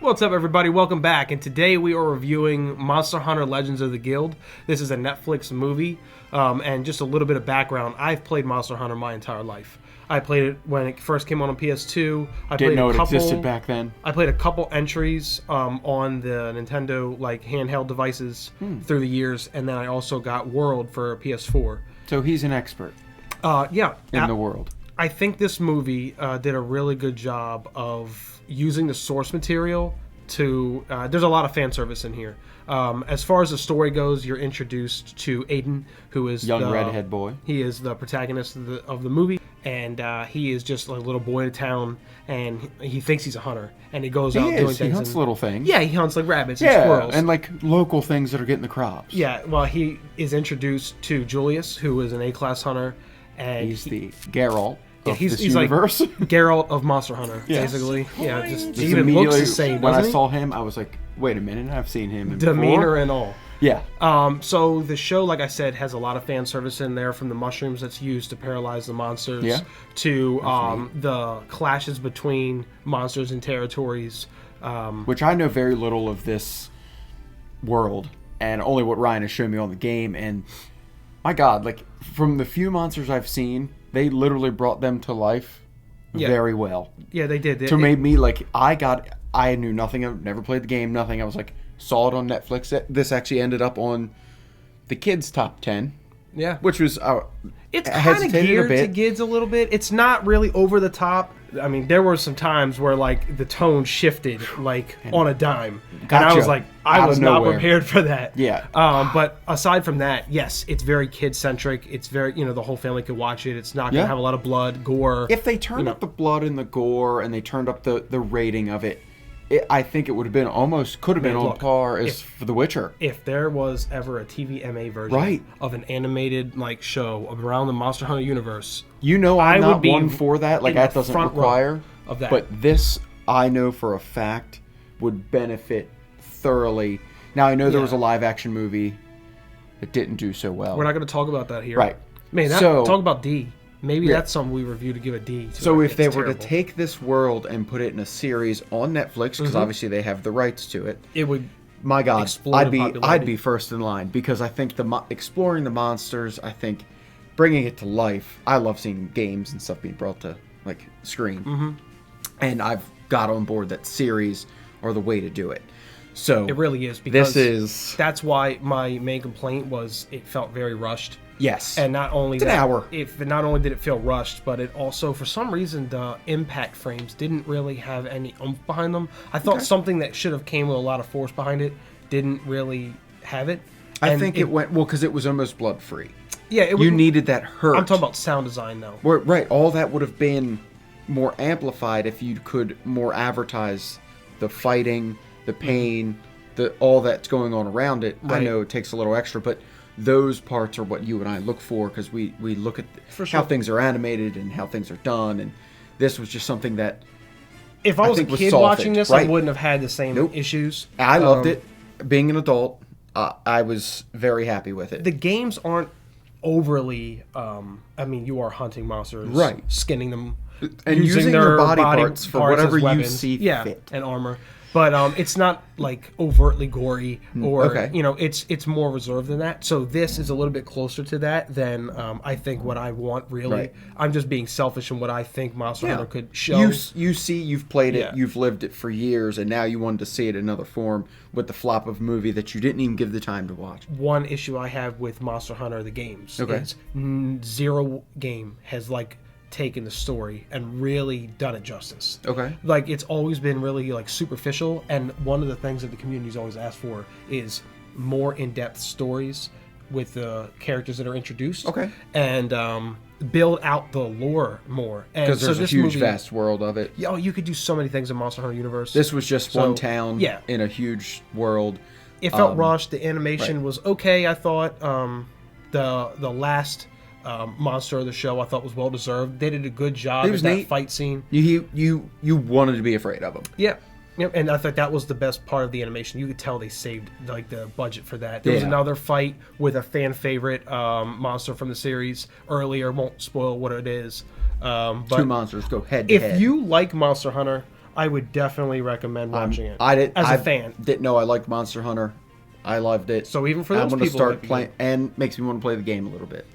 What's up, everybody? Welcome back, and today we are reviewing Monster Hunter Legends of the Guild. This is a Netflix movie, and just a little bit of background. I've played Monster Hunter my entire life. I played it when it first came on PS2. Didn't know it existed back then. I played a couple entries on the Nintendo handheld devices through the years, and then I also got World for PS4. So he's an expert in the world. I think this movie did a really good job of using the source material to... there's a lot of fan service in here. As far as the story goes, you're introduced to Aiden, who is young redhead boy. He is the protagonist of the movie, and he is just a little boy in town, and he thinks he's a hunter, and he goes out doing things. He hunts little things. Yeah, he hunts like rabbits and squirrels. And like local things that are getting the crops. Yeah, well, he is introduced to Julius, who is an A-class hunter, and he's the Geralt. He's universe. like Geralt of Monster Hunter, basically. Yeah, just he even looks the same. When I saw him, I was like, "Wait a minute, I've seen him." Demeanor and all. Yeah. So the show, like I said, has a lot of fan service in there, from the mushrooms that's used to paralyze the monsters to the clashes between monsters and territories. Which I know very little of this world, and only what Ryan has shown me on the game. And my God, like from the few monsters I've seen, they literally brought them to life very well. Yeah, they did. Made me like, I knew nothing. I've never played the game, nothing. I was like, saw it on Netflix. This actually ended up on the kids' top 10. Yeah. Which was... it's kind of geared to kids a little bit. It's not really over the top. I mean, there were some times where like the tone shifted on a dime. Gotcha. And I was like, I was not prepared for that. Yeah. But aside from that, yes, it's very kid-centric. It's very, the whole family could watch it. It's not going to have a lot of blood, gore. If they turned up the blood and the gore and they turned up the rating of it, I think it would have been could have been on par as for The Witcher. If there was ever a TVMA version of an animated show around the Monster Hunter universe, I'm not one for that. Like, that doesn't require of that. But this, I know for a fact, would benefit thoroughly. Now, I know there was a live-action movie that didn't do so well. We're not going to talk about that here. Right. Man, talk about D. Maybe that's something we review to give a D to. So if they were to take this world and put it in a series on Netflix, because obviously they have the rights to it, it would. My God, I'd be first in line, because I think exploring the monsters, I think bringing it to life. I love seeing games and stuff being brought to screen, and I've got on board that series are the way to do it. So it really is, because that's why my main complaint was it felt very rushed. Yes. And not only an hour. Not only did it feel rushed, but it also, for some reason, the impact frames didn't really have any oomph behind them. I thought something that should have came with a lot of force behind it didn't really have it. I think it went because it was almost blood free. Yeah, you needed that hurt. I'm talking about sound design, though. Right. All that would have been more amplified if you could more advertise the fighting, the pain, all that's going on around it. Right. I know it takes a little extra, but those parts are what you and I look for, because we look at how things are animated and how things are done, and this was just something that if I was a kid watching this, I wouldn't have had the same issues. I loved it. Being an adult, I was very happy with it. The games aren't overly... you are hunting monsters, skinning them, and using their body parts for whatever you see fit. And armor. But it's not overtly gory, or it's more reserved than that. So this is a little bit closer to that than I think what I want. Really, I'm just being selfish in what I think Monster Hunter could show. You've played it, you've lived it for years, and now you wanted to see it in another form with the flop of a movie that you didn't even give the time to watch. One issue I have with Monster Hunter the games is zero game has taken the story and really done it justice. It's always been really superficial, and one of the things that the community's always asked for is more in-depth stories with the characters that are introduced. And build out the lore more. Because there's a huge, vast world of it. You could do so many things in Monster Hunter universe. This was just one town in a huge world. It felt rushed. The animation was okay, I thought. The last monster of the show I thought was well deserved. They did a good job with that fight scene. You wanted to be afraid of him. Yeah, and I thought that was the best part of the animation. You could tell they saved the budget for that. There was another fight with a fan favorite monster from the series earlier. Won't spoil what it is. But two monsters go head to head. If you like Monster Hunter, I would definitely recommend watching it. As a fan. Didn't know I liked Monster Hunter. I loved it. So even for those I'm people, start playing, and makes me want to play the game a little bit.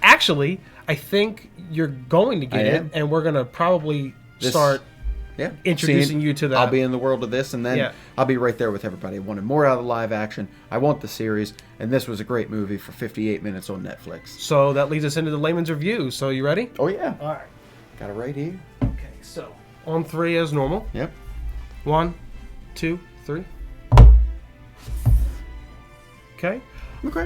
Actually, I think you're going to get it, and we're going to probably start introducing you to that. I'll be in the world of this, and then I'll be right there with everybody. I wanted more out of the live action. I want the series, and this was a great movie for 58 minutes on Netflix. So that leads us into the layman's review. So you ready? Oh, yeah. All right. Got it right here. Okay, so on 3 as normal. Yep. 1, 2, 3. Okay.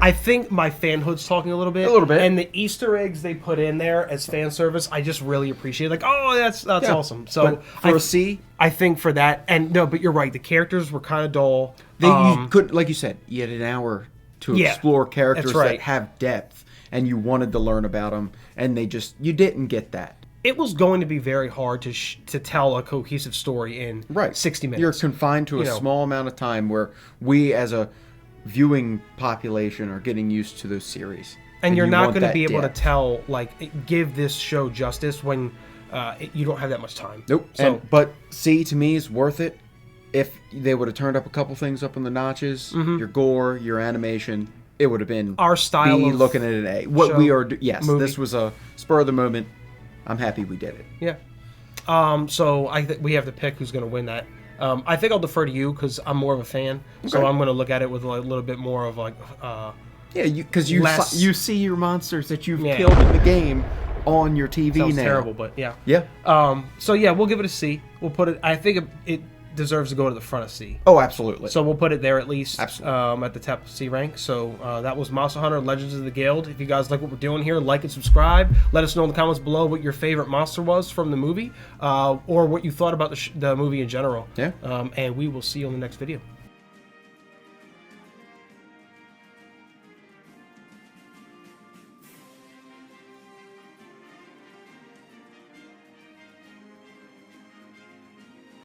I think my fanhood's talking a little bit. And the Easter eggs they put in there as fan service, I just really appreciate. Like, oh, that's awesome. So but for a C, I think for that, and no, but you're right. The characters were kind of dull. You couldn't, like you said, you had an hour to explore characters that have depth, and you wanted to learn about them, and you didn't get that. It was going to be very hard to tell a cohesive story in 60 minutes. You're confined to a small amount of time where we as a viewing population are getting used to those series. And you're not going to be able to tell, give this show justice when you don't have that much time. Nope. But C, to me, is worth it. If they would have turned up a couple things up on the notches, your gore, your animation, it would have been our style B of looking at an A. What we are, movie. This was a spur of the moment. I'm happy we did it. Yeah. So I think we have to pick who's going to win that. I think I'll defer to you because I'm more of a fan. Okay. So I'm going to look at it with a little bit more of because you see your monsters that you've killed in the game on your TV Sounds now. Terrible, but yeah. So we'll give it a C. We'll put it. I think it deserves to go to the front of C. Oh, absolutely. So we'll put it there at least. Absolutely. At the top of C rank. So that was Monster Hunter: Legends of the Guild. If you guys like what we're doing here, like and subscribe. Let us know in the comments below what your favorite monster was from the movie, or what you thought about the movie in general. Yeah. And we will see you on the next video.